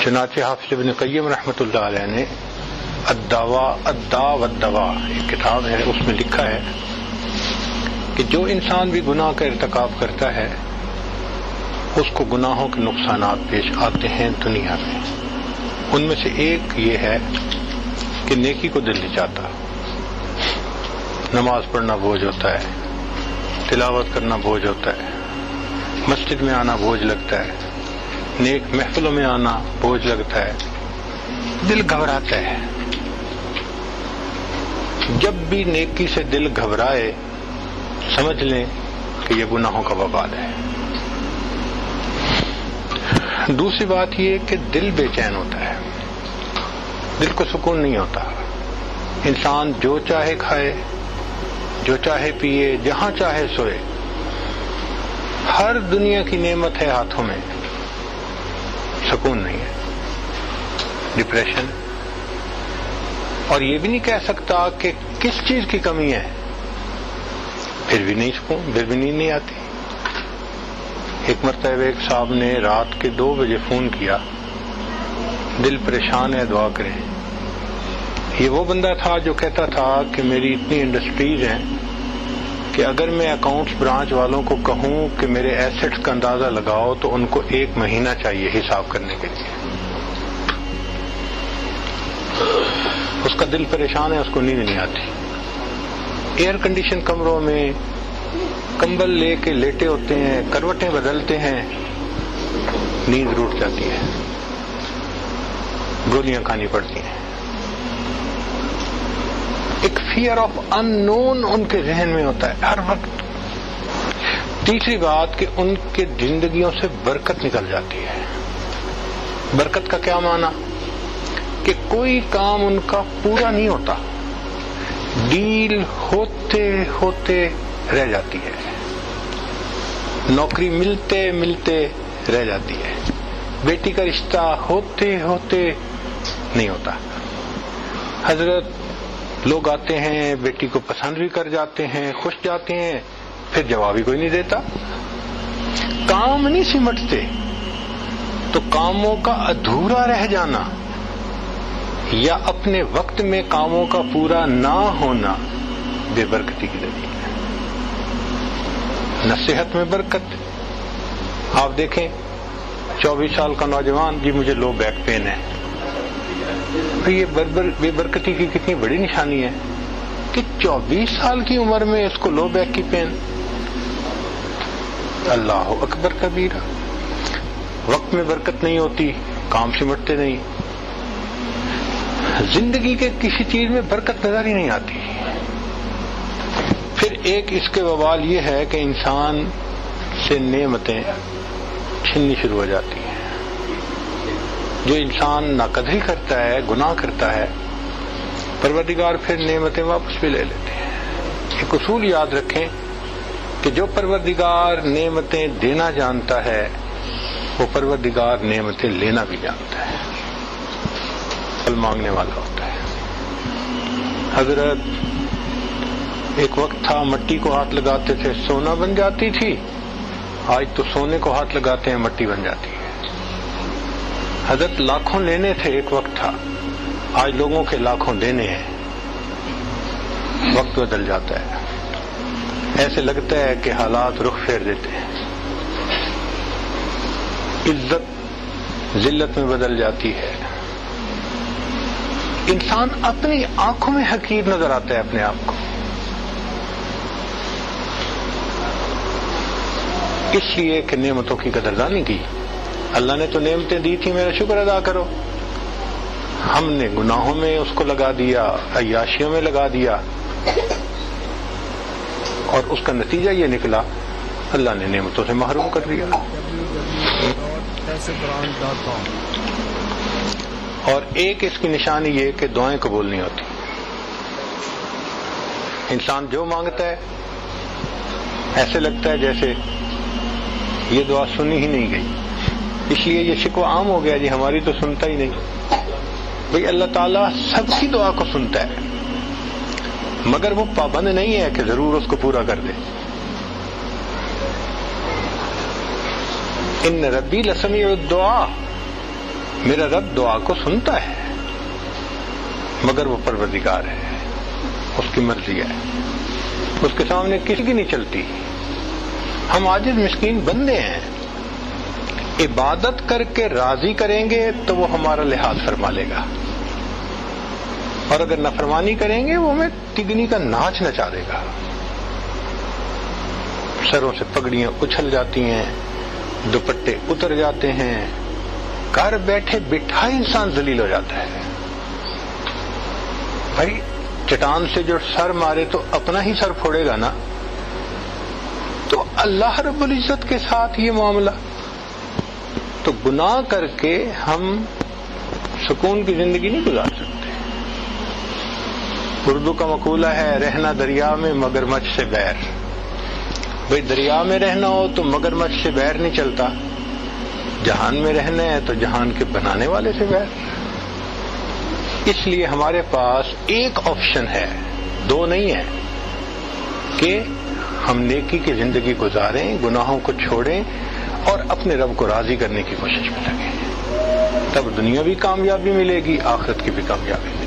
چنانچہ حافظ ابن قیم رحمۃ اللہ علیہ نے الداء والدواء ایک کتاب ہے، اس میں لکھا ہے کہ جو انسان بھی گناہ کا ارتکاب کرتا ہے اس کو گناہوں کے نقصانات پیش آتے ہیں دنیا میں. ان میں سے ایک یہ ہے کہ نیکی کو دل نہیں چاہتا. نماز پڑھنا بوجھ ہوتا ہے، تلاوت کرنا بوجھ ہوتا ہے، مسجد میں آنا بوجھ لگتا ہے، نیک محفلوں میں آنا بوجھ لگتا ہے، دل گھبراتا ہے. جب بھی نیکی سے دل گھبرائے سمجھ لیں کہ یہ گناہوں کا وبال ہے. دوسری بات یہ کہ دل بے چین ہوتا ہے، دل کو سکون نہیں ہوتا. انسان جو چاہے کھائے، جو چاہے پیے، جہاں چاہے سوئے، ہر دنیا کی نعمت ہے ہاتھوں میں، سکون نہیں ہے، ڈپریشن. اور یہ بھی نہیں کہہ سکتا کہ کس چیز کی کمی ہے، پھر بھی نہیں سکون، پھر بھی نیند نہیں آتی. ایک مرتبہ ایک صاحب نے رات کے 2 بجے فون کیا، دل پریشان ہے، دعا کریں. یہ وہ بندہ تھا جو کہتا تھا کہ میری اتنی انڈسٹریز ہیں کہ اگر میں اکاؤنٹس برانچ والوں کو کہوں کہ میرے ایسٹس کا اندازہ لگاؤ تو ان کو 1 مہینہ چاہیے حساب کرنے کے لیے. اس کا دل پریشان ہے، اس کو نیند نہیں آتی. ایئر کنڈیشن کمروں میں کمبل لے کے لیٹے ہوتے ہیں، کروٹیں بدلتے ہیں، نیند روٹ جاتی ہے، گولیاں کھانی پڑتی ہیں. ایک فیئر آف ان نون ان کے ذہن میں ہوتا ہے ہر وقت. تیسری بات کہ ان کے زندگیوں سے برکت نکل جاتی ہے. برکت کا کیا معنی؟ کہ کوئی کام ان کا پورا نہیں ہوتا، ڈیل ہوتے ہوتے رہ جاتی ہے، نوکری ملتے ملتے رہ جاتی ہے، بیٹی کا رشتہ ہوتے ہوتے نہیں ہوتا. حضرت لوگ آتے ہیں، بیٹی کو پسند بھی کر جاتے ہیں، خوش جاتے ہیں، پھر جواب ہی کوئی نہیں دیتا. کام نہیں سمٹتے تو کاموں کا ادھورا رہ جانا یا اپنے وقت میں کاموں کا پورا نہ ہونا بے برکتی کی دلیل ہے. نہ صحت میں برکت. آپ دیکھیں 24 سال کا نوجوان، جی مجھے لو بیک پین ہے. یہ بے برکتی کی کتنی بڑی نشانی ہے کہ 24 سال کی عمر میں اس کو لو بیک کی پین. اللہ اکبر کبیرہ. وقت میں برکت نہیں ہوتی، کام سمٹتے نہیں، زندگی کے کسی چیز میں برکت نظر ہی نہیں آتی. پھر ایک اس کے وبال یہ ہے کہ انسان سے نعمتیں چھننی شروع ہو جاتی ہیں. جو انسان ناقدری کرتا ہے، گناہ کرتا ہے، پروردگار پھر نعمتیں واپس بھی لے لیتے ہیں. ایک اصول یاد رکھیں کہ جو پروردگار نعمتیں دینا جانتا ہے وہ پروردگار نعمتیں لینا بھی جانتا ہے، پھل مانگنے والا ہوتا ہے. حضرت ایک وقت تھا مٹی کو ہاتھ لگاتے تھے سونا بن جاتی تھی، آج تو سونے کو ہاتھ لگاتے ہیں مٹی بن جاتی ہے. حضرت لاکھوں لینے تھے ایک وقت تھا، آج لوگوں کے لاکھوں دینے ہیں. وقت بدل جاتا ہے، ایسے لگتا ہے کہ حالات رخ پھیر دیتے ہیں. عزت ذلت میں بدل جاتی ہے. انسان اپنی آنکھوں میں حقیر نظر آتا ہے اپنے آپ کو. اس لیے کہ نعمتوں کی قدردانی کی. اللہ نے تو نعمتیں دی تھی، میرا شکر ادا کرو. ہم نے گناہوں میں اس کو لگا دیا، عیاشیوں میں لگا دیا، اور اس کا نتیجہ یہ نکلا اللہ نے نعمتوں سے محروم کر دیا. اور ایک اس کی نشانی یہ کہ دعائیں قبول نہیں ہوتی. انسان جو مانگتا ہے ایسے لگتا ہے جیسے یہ دعا سنی ہی نہیں گئی. اس لیے یہ شکوہ عام ہو گیا، جی ہماری تو سنتا ہی نہیں. بھئی اللہ تعالیٰ سب کی دعا کو سنتا ہے، مگر وہ پابند نہیں ہے کہ ضرور اس کو پورا کر دے. ان ربی لسمیع الدعاء، میرا رب دعا کو سنتا ہے، مگر وہ پروردگار ہے، اس کی مرضی ہے، اس کے سامنے کسی کی نہیں چلتی۔ ہم عاجز مسکین بندے ہیں، عبادت کر کے راضی کریں گے تو وہ ہمارا لحاظ فرما لے گا، اور اگر نافرمانی کریں گے وہ ہمیں تگنی کا ناچ نچا دے گا۔ سروں سے پگڑیاں اچھل جاتی ہیں، دوپٹے اتر جاتے ہیں، گھر بیٹھے بٹھا انسان ذلیل ہو جاتا ہے۔ بھائی چٹان سے جو سر مارے تو اپنا ہی سر پھوڑے گا نا، تو اللہ رب العزت کے ساتھ یہ معاملہ، تو گناہ کر کے ہم سکون کی زندگی نہیں گزار سکتے۔ اردو کا مقولہ ہے، رہنا دریا میں مگرمچھ سے بیر۔ بھئی دریا میں رہنا ہو تو مگرمچھ سے بیر نہیں چلتا، جہان میں رہنا ہے تو جہان کے بنانے والے سے بیر۔ اس لیے ہمارے پاس ایک آپشن ہے، دو نہیں ہے، کہ ہم نیکی کی زندگی گزاریں، گناہوں کو چھوڑیں اور اپنے رب کو راضی کرنے کی کوشش میں لگیں، تب دنیا بھی کامیابی ملے گی، آخرت کی بھی کامیابی۔